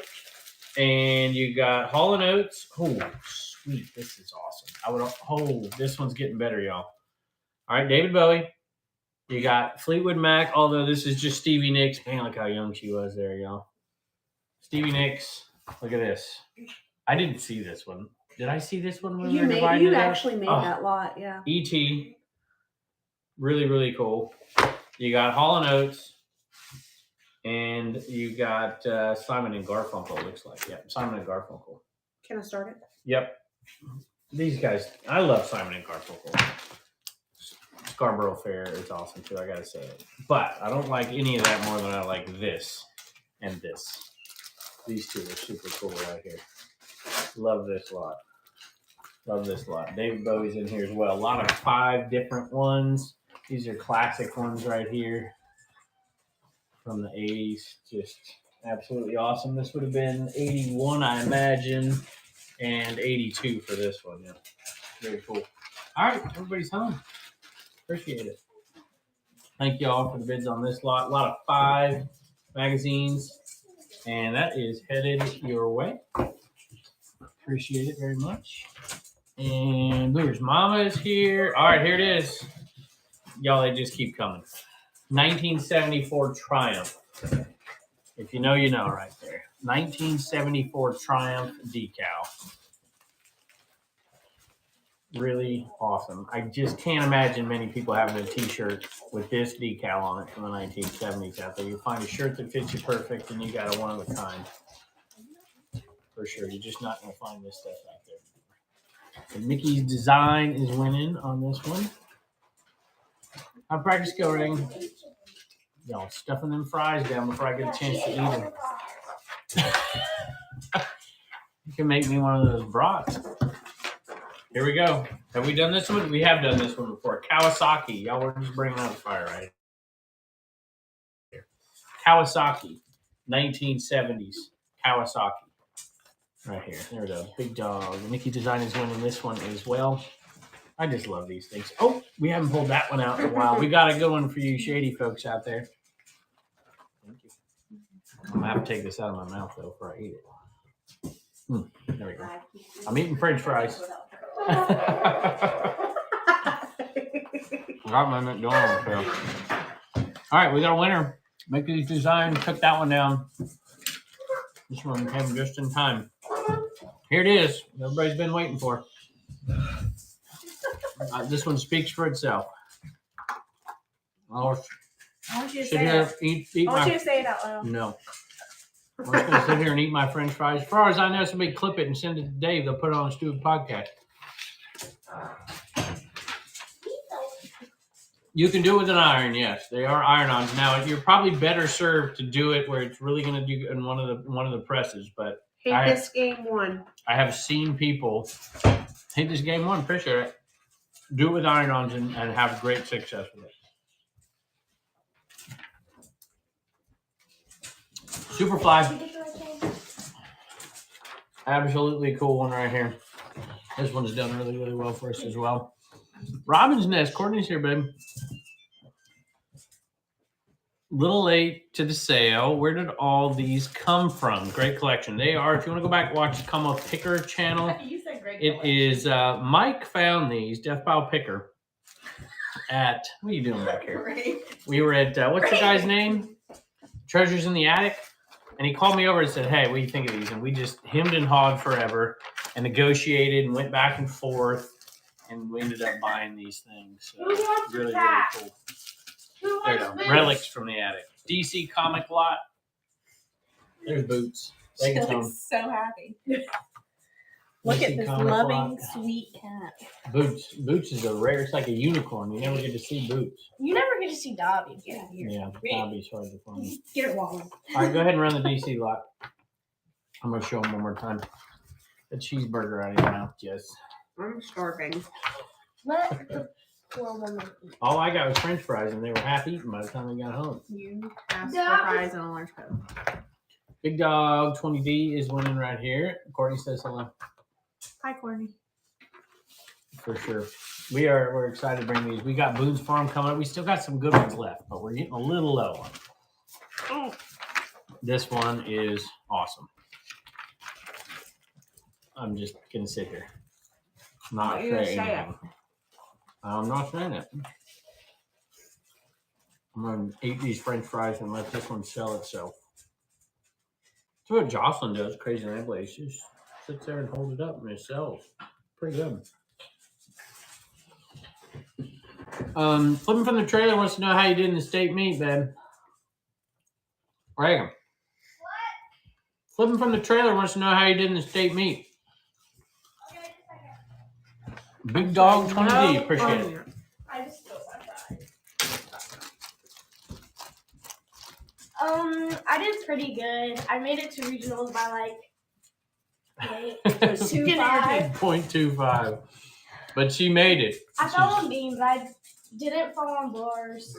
and you got Hall & Oates. Oh, sweet, this is awesome. This one's getting better, y'all. All right, David Bowie. You got Fleetwood Mac, although this is just Stevie Nicks. Man, look how young she was there, y'all. Stevie Nicks, look at this. I didn't see this one. Did I see this one when we were dividing it up? You actually made that lot, yeah. E.T. Really, really cool. You got Hall & Oates, and you got Simon and Garfunkel, looks like. Yeah, Simon and Garfunkel. Can I start it? Yep. These guys, I love Simon and Garfunkel. Scarborough Fair is awesome, too, I gotta say it. But I don't like any of that more than I like this and this. These two are super cool right here. Love this lot. Love this lot. David Bowie's in here as well. A lot of 5 different ones. These are classic ones right here from the 80s. Just absolutely awesome. This would have been 81, I imagine, and 82 for this one. Yeah, very cool. All right, everybody's home. Appreciate it. Thank you all for the bids on this lot. A lot of 5 magazines. And that is headed your way. Appreciate it very much. And Blue's Mama is here. All right, here it is. Y'all, they just keep coming. 1974 Triumph. If you know, you know right there. 1974 Triumph decal. Really awesome. I just can't imagine many people having a t-shirt with this decal on it from the 1970s out there. You find a shirt that fits you perfect and you got a one of a kind. For sure. You're just not going to find this stuff out there. And Mickey's design is winning on this one. I practice go ring. Y'all stuffing them fries down before I get a chance to eat them. You can make me one of those brats. Here we go. Have we done this one? We have done this one before. Kawasaki. Y'all were just bringing out the fire right here. Kawasaki. 1970s. Kawasaki. Right here. There we go. Big dog. Mickey Design is winning this one as well. I just love these things. Oh, we haven't pulled that one out in a while. We got a good one for you shady folks out there. Thank you. I'm going to have to take this out of my mouth, though, before I eat it. There we go. I'm eating French fries. I got my McDonald's bill. All right, we got a winner. Mickey's Design took that one down. This one came just in time. Here it is. Everybody's been waiting for. This one speaks for itself. I want you to sit say here, eat I want you to say it out loud. No. I'm just going to sit here and eat my French fries. As far as I know, somebody clip it and send it to Dave. They'll put it on a stupid podcast. You can do it with an iron, yes. They are iron-ons. Now, you're probably better served to do it where it's really going to do in one of the presses. But this game one. I have seen people hate this game one. Appreciate it. Do it with iron-ons and have great success with it. Superfly. Absolutely cool one right here. This one's done really, really well for us as well. Robin's Nest. Courtney's here, babe. Little late to the sale. Where did all these come from? Great collection. They are, if you want to go back and watch the Commonwealth Picker channel, You said great it collection. is Mike found these, Death Pile Picker, at, what are you doing back here? Great. We were at, what's the guy's name? Treasures in the Attic. And he called me over and said, "Hey, what do you think of these?" And we just hemmed and hawed forever and negotiated and went back and forth, and we ended up buying these things. So really, really cool. There you go. Relics from the attic. DC comic lot. There's Boots. She looks so happy. Look at this loving, sweet cat. Boots is a rare. It's like a unicorn. You never get to see Boots. You never get to see Dobby. Yeah. Yeah, Dobby's hard to find. Get it, Wally. All right, go ahead and run the DC lot. I'm gonna show them one more time. The cheeseburger out of your mouth, Jess. I'm starving. Let the poor woman eat. All I got was French fries, and they were half eaten by the time we got home. You asked for fries and a large Coke. Big Dog 20D is winning right here. Courtney says hello. Hi, Courtney. For sure. We're excited to bring these. We got Boone's Farm coming up. We still got some good ones left, but we're getting a little low on them. Oh. This one is awesome. I'm just gonna sit here. Not saying anything. I'm not saying it. I'm gonna eat these French fries and let this one sell itself. That's what Jocelyn does. Crazy Land Blaze. She just sits there and holds it up and it sells. Pretty good. Flipping from the trailer wants to know how you did in the steak meat, babe. Reagan. What? Flipping from the trailer wants to know how you did in the steak meat. Okay, just a second. Big Dog 20D. Appreciate it. I just spilled my fries. I did pretty good. I made it to regionals by like 2.5. 0.25. But she made it. I fell on beams. I didn't fall on bars.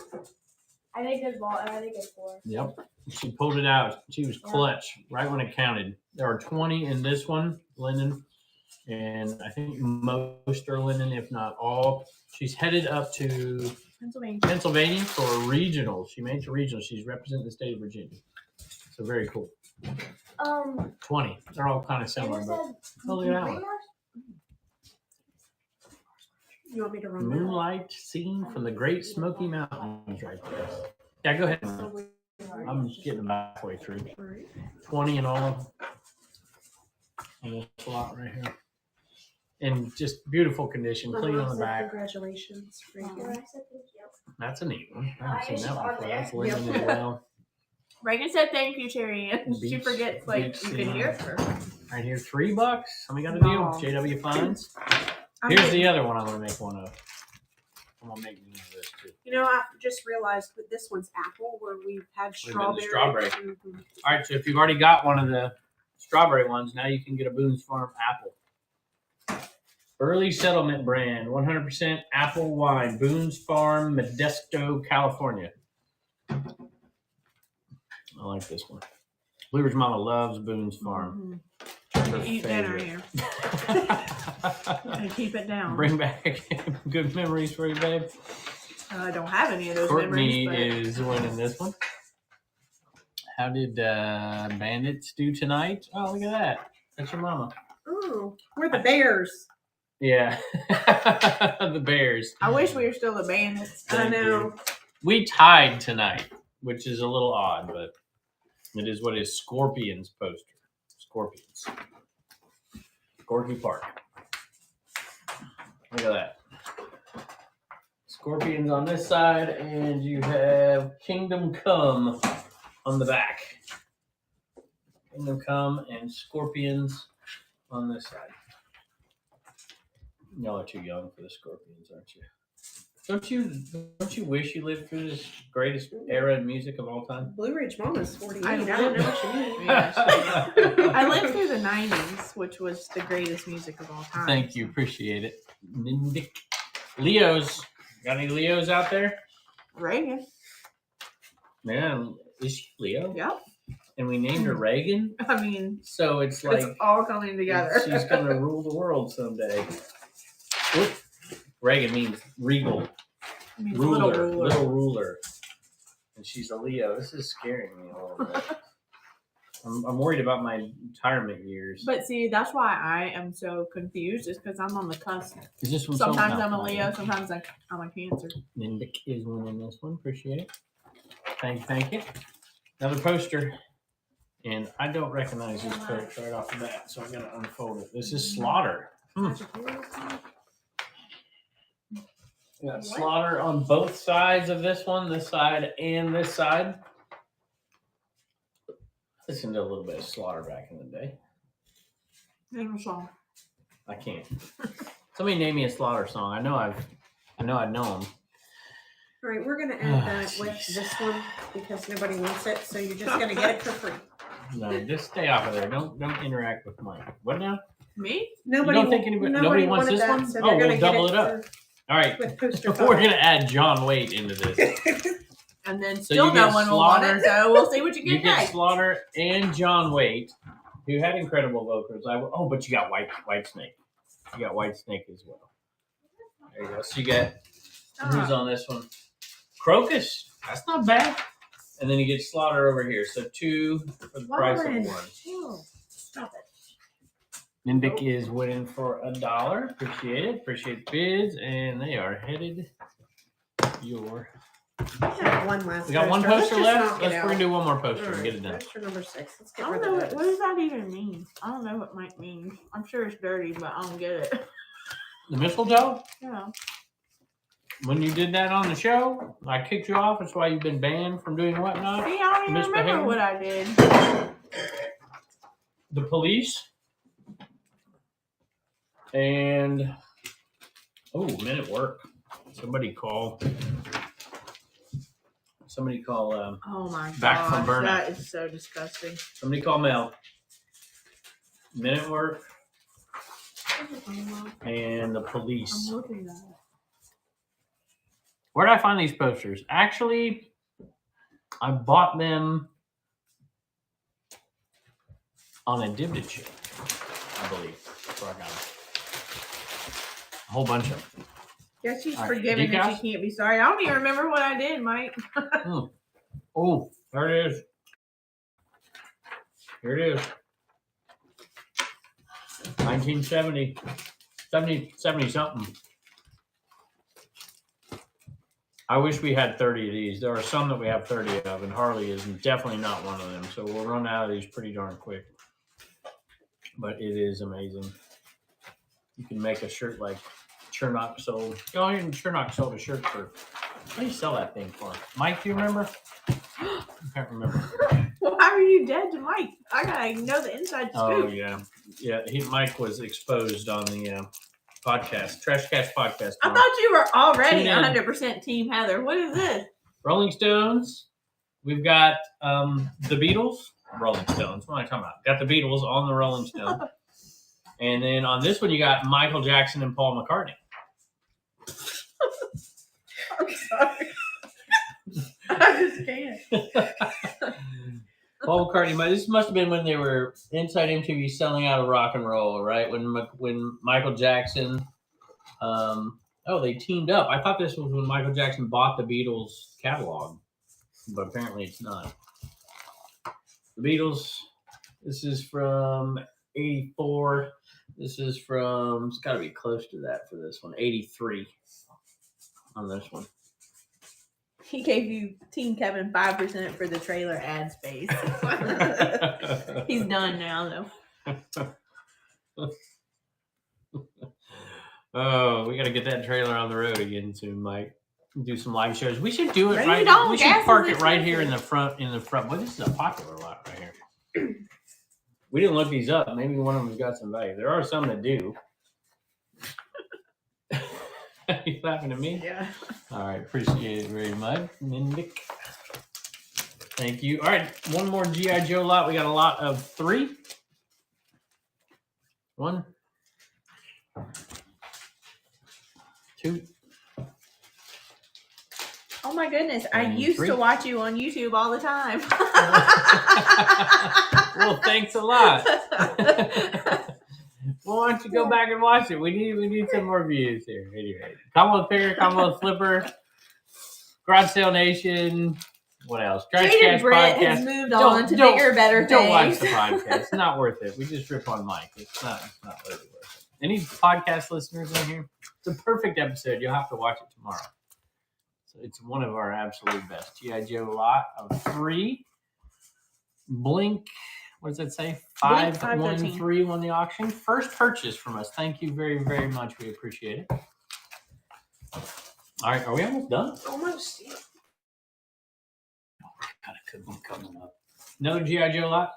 I did good ball and I did good four. Yep. She pulled it out. She was clutch right when it counted. There are 20 in this one, Linden. And I think most are Linden, if not all. She's headed up to Pennsylvania for regionals. She made it to regionals. She's representing the state of Virginia. So very cool. 20. They're all kind of similar. But look at that one. You want me to run Moonlight scene from the Great Smoky Mountains right there. Yeah, go ahead. I'm getting about halfway through. 20 in all on this lot right here. In just beautiful condition, clean on the back. Congratulations. That's a neat one. I haven't seen that one before. That's Linden as well. Reagan said thank you, Terry. And she forgets, like, you can hear her. Right here, $3. And we got a deal. JW Fines. Here's the other one I'm going to make one of. I'm going to make one of this too. You know, I just realized that this one's apple, where we've had strawberry. Strawberry. Mm-hmm. All right, so if you've already got one of the strawberry ones, now you can get a Boone's Farm apple. Early Settlement brand, 100% apple wine, Boone's Farm, Modesto, California. I like this one. Blue Ridge Mama loves Boone's Farm. Eat dinner here. And keep it down. Bring back good memories for you, babe. I don't have any of those Courtney memories. is winning this one. How did Bandits do tonight? Oh, look at that. That's your mama. Ooh, we're the Bears. Yeah. The Bears. I wish we were still the Bandits. I know. We tied tonight, which is a little odd, but it is what is Scorpions poster. Scorpions. Gorky Park. Look at that. Scorpions on this side, and you have Kingdom Come on the back. Kingdom Come and Scorpions on this side. Y'all are too young for the Scorpions, aren't you? Don't you wish you lived through this greatest era in music of all time? Blue Ridge Mama's 48. I I don't know what you mean. I lived through the 90s, which was the greatest music of all time. Thank you, appreciate it. Leos, got any Leos out there? Reagan. Man, is she Leo? Yep. And we named her Reagan. I mean, So it's like it's all coming together. she's gonna rule the world someday. Oop. Reagan means regal. Little ruler. And she's a Leo. This is scaring me a little bit. I'm worried about my retirement years. But see, that's why I am so confused, is because I'm on the cusp. Is this one Sometimes I'm a Leo, sometimes I'm a Cancer. Nick is winning this one. Appreciate it. Thank you. Another poster. And I don't recognize these folks right off the bat, so I got to unfold it. This is Slaughter. Got Slaughter on both sides of this one, this side and this side. Listened to a little bit of Slaughter back in the day. Name a song. I can't. Somebody name me a Slaughter song. I know I'd know them. All right, we're gonna add that with this one because nobody wants it, so you're just gonna get it for free. No, just stay off of there. Don't interact with Mike. What now? Me? Nobody. You don't think nobody wants wanted this that, one? So Oh, they're we'll gonna double get it up. All right. With poster We're photos. gonna add John Waite into this. And then So still you no get one will want it, so we'll see what you You get get next. Slaughter and John Waite, who had incredible vocals. But you got White Snake. You got White Snake as well. There you go. So you got who's on this one? Crocus. That's not bad. And then you get Slaughter over here. So 2 for the price of 1. Chill. Stop it. Nimbic is winning for $1. Appreciate it. Appreciate the bids. And they are headed your. We have one last. We got one Let's poster just left. knock it We're out. going to do one more poster All and right, get it done. poster number 6. Let's I get don't rid know of what that. does that even mean. I don't know what might mean. I'm sure it's dirty, but I don't get it. The mistletoe? Yeah. When you did that on the show, I kicked you off. That's why you've been banned from doing whatnot. See, I don't even remember Misbehaving. what I did. The police. And men at work. Somebody call. Oh my god. Back from burnout. That is so disgusting. Somebody call Mel. Men at work and the police. I'm looking at it. Where did I find these posters? Actually, I bought them on a Dibdit show, I believe. That's where I got them. A whole bunch of them. Guess she's All right, forgiven that decals? she can't be sorry. I don't even remember what I did, Mike. Oh, there it is. Here it is. 1970. 70 something. I wish we had 30 of these. There are some that we have 30 of, and Harley is definitely not one of them. So we'll run out of these pretty darn quick. But it is amazing. You can make a shirt like Chernock sold. Go ahead and Chernock sold a shirt for. What do you sell that thing for? Mike, do you remember? I can't remember. Why are you dead to Mike? I gotta know the inside scoop. Oh yeah. Mike was exposed on the podcast, Trash Cash podcast. I thought you were already Tune in. 100% Team Heather. What is this? Rolling Stones. We've got the Beatles. Rolling Stones. What am I talking about? Got the Beatles on the Rolling Stones. And then on this one, you got Michael Jackson and Paul McCartney. I'm sorry. I just can't. Paul McCartney. This must have been when they were Inside MTV selling out of rock and roll, right? When Michael Jackson, they teamed up. I thought this was when Michael Jackson bought the Beatles catalog, but apparently it's not. The Beatles. This is from '84. This is from. It's got to be close to that for this one. '83 on this one. He gave you Team Kevin 5% for the trailer ad space. He's done now, though. Oh, we got to get that trailer on the road again soon, Mike. Do some live shows. We should do it Bring right. it on, We should gas park is it right here in expensive. the front. Well, this is a popular lot right here. We didn't look these up. Maybe one of them's got some value. There are some that do. You laughing at me? Yeah. All right, appreciate it very much, Mindic. Thank you. All right, one more G.I. Joe lot. We got a lot of 3. 1, 2. Oh my goodness. I And used 3. to watch you on YouTube all the time. Well, thanks a lot. Well, why don't you go back and watch it? We need some more views here. Anyway, Commonwealth Picker, Commonwealth Flipper, Garage Sale Nation. What else? Trash Jaded Cash Britt Podcast. has moved on to bigger, better Don't watch things. the podcast. It's not worth it. We just rip on Mike. It's not really worth it. Any podcast listeners in here? It's a perfect episode. You'll have to watch it tomorrow. So it's one of our absolute best. G.I. Joe lot of 3. Blink what does it say? Blink 513 won the auction. First purchase from us. Thank you very, very much. We appreciate it. All right, are we almost done? Almost. Yeah. Got a good one coming up. No G.I. Joe lot?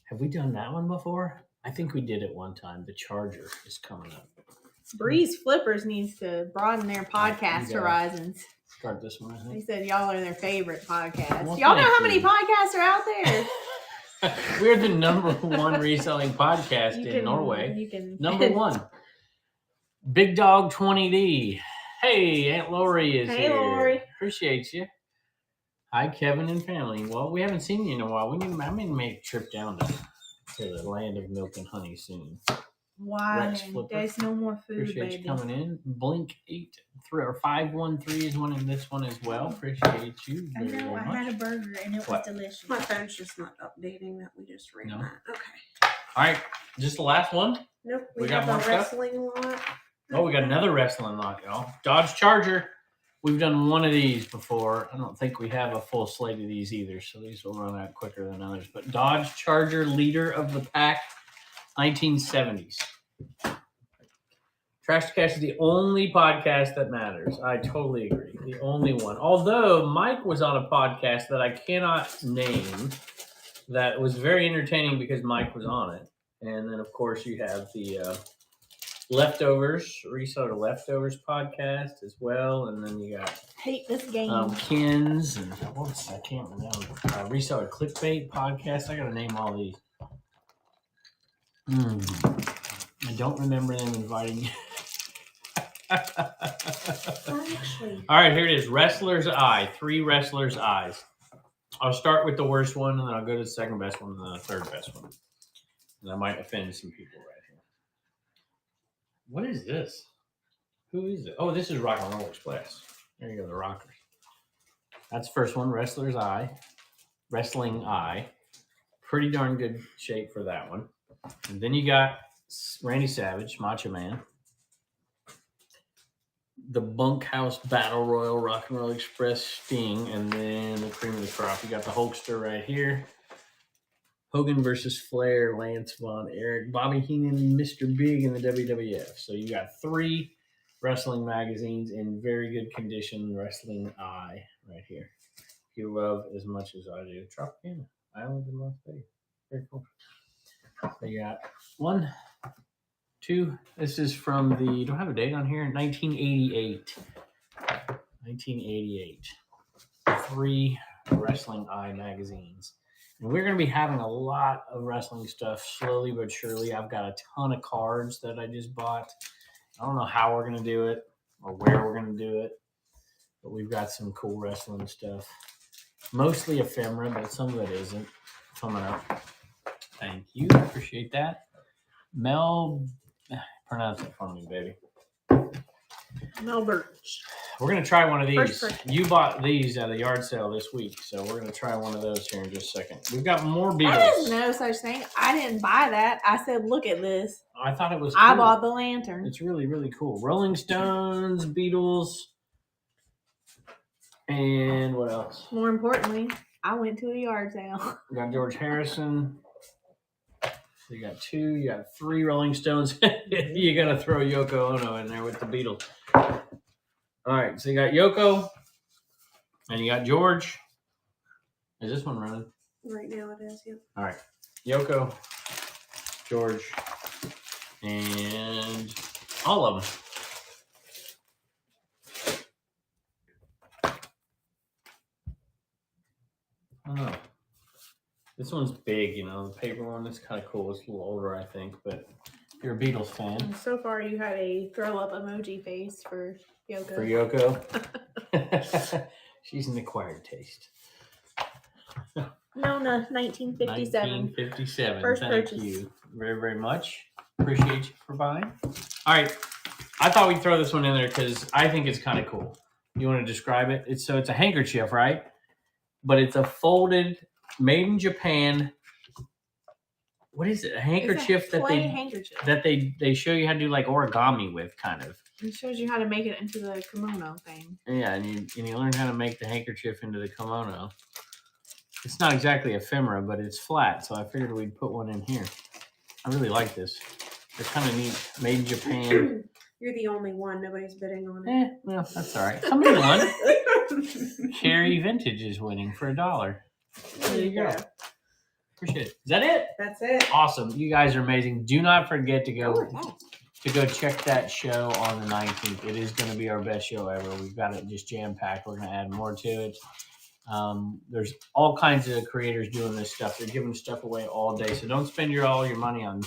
Have we done that one before? I think we did it one time. The Charger is coming up. Breeze Flippers needs to broaden their podcast Yeah. horizons. Start this one, I They think. said y'all are their favorite podcast. Well, Y'all know thank how many you. podcasts are out there? We're the #1 reselling podcast in Norway. You can #1. Big Dog 20D. Hey, Aunt Lori is Hey, here. Lori. Appreciate you. Hi, Kevin and family. Well, we haven't seen you in a while. I'm going to make a trip down to the land of milk and honey soon. Why? Rex Flipper. There's no more food, Appreciate baby. you coming in. Blink 83 or 513 is one in this one as well. Appreciate you I very, know. very I much. had a burger and it What? was delicious. My phone's just not updating that we just ran No. that. Okay. All right, just the last one. Nope. We We, got have more a stuff? wrestling lot. Oh, we got another wrestling lot, y'all. Dodge Charger. We've done one of these before. I don't think we have a full slate of these either, so these will run out quicker than others. But Dodge Charger, leader of the pack, 1970s. Trash to Cash is the only podcast that matters. I totally agree. The only one. Although Mike was on a podcast that I cannot name that was very entertaining because Mike was on it. And then, of course, you have the Leftovers, Reseller Leftovers podcast as well. And then you got Hate this game. Kins and I can't remember. Reseller Clickbait podcast. I got to name all these. I don't remember them inviting you. Actually, All right, here it is. Wrestler's Eye. 3 Wrestler's Eyes. I'll start with the worst one, and then I'll go to the second best one, and then the third best one. And I might offend some people right here. What is this? Who is it? Oh, this is Rock and Roll Express. There you go, the Rockers. That's the first one, Wrestler's Eye. Wrestling Eye. Pretty darn good shape for that one. And then you got Randy Savage, Macho Man. The Bunkhouse Battle Royal Rock and Roll Express Sting, and then the cream of the crop. You got the Hulkster right here. Hogan versus Flair, Lance Von Erich, Bobby Heenan, Mr. Big in the WWF. So you got 3 wrestling magazines in very good condition. Wrestling Eye right here. If you love as much as I do. Tropicana, Island in Las Vegas. Very cool. So you got 1, 2. This is from the, do I have a date on here? 1988. 1988. 3 Wrestling Eye magazines. And we're going to be having a lot of wrestling stuff slowly but surely. I've got a ton of cards that I just bought. I don't know how we're going to do it or where we're going to do it, but we've got some cool wrestling stuff. Mostly ephemera, but some of it isn't. Coming up. Thank you. Appreciate that. Mel, pronounce it for me, baby. Melbourne. We're going to try one of these. First person. You bought these at a yard sale this week, so we're going to try one of those here in just a second. We've got more There is Beatles. no such thing. I didn't buy that. I said, look at this. I thought it was cool. I bought the lantern. It's really, really cool. Rolling Stones, Beatles, and what else? More importantly, I went to a yard sale. We got George Harrison. So you got 2, you got 3 Rolling Stones. You got to throw Yoko Ono in there with the Beatles. All right, so you got Yoko, and you got George. Is this one running? Right now it is, yeah. All right, Yoko, George, and all of them. I don't know. This one's big, you know. The paper one is kind of cool. It's a little older, I think, but if you're a Beatles fan. And so far, you had a throw up emoji face for Yoko. For Yoko. She's an acquired taste. Nona, 1957. 1957. First Thank purchase. you very, very much. Appreciate you for buying. All right. I thought we'd throw this one in there because I think it's kind of cool. You want to describe it? It's a handkerchief, right? But it's a folded, made in Japan. What is it? A handkerchief It's a plain handkerchief. that they show you how to do like origami with, kind of. It shows you how to make it into the kimono thing. Yeah, and you learn how to make the handkerchief into the kimono. It's not exactly ephemera, but it's flat, so I figured we'd put one in here. I really like this. They're kind of neat. Made in Japan. You're the only one. Nobody's bidding on it. Well, that's all right. Somebody won. Carrie Vintage is winning for $1. There you go. Appreciate it. Is that it? That's it. Awesome. You guys are amazing. Do not forget to go Oh, check that show on the 19th. It is going to be our best show ever. We've got it just jam-packed. We're going to add more to it. There's all kinds of creators doing this stuff. They're giving stuff away all day. So don't spend all your money on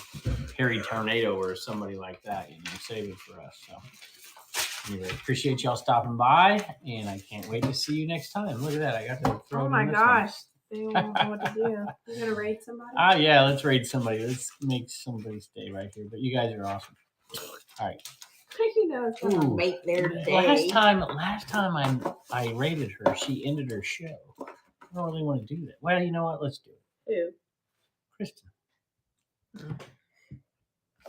Harry Tornado or somebody like that. Save it for us. So anyway, appreciate y'all stopping by, and I can't wait to see you next time. Look at that. I got to throw it Oh in my this gosh. They don't know what to do. You're gonna raid somebody? Yeah, let's raid somebody. Let's make somebody stay right here. But you guys are awesome. All right. You know it's gonna Ooh. make their day. Last time I rated her, she ended her show. I don't really want to do that. Well, you know what? Let's do it. Who? Kristen.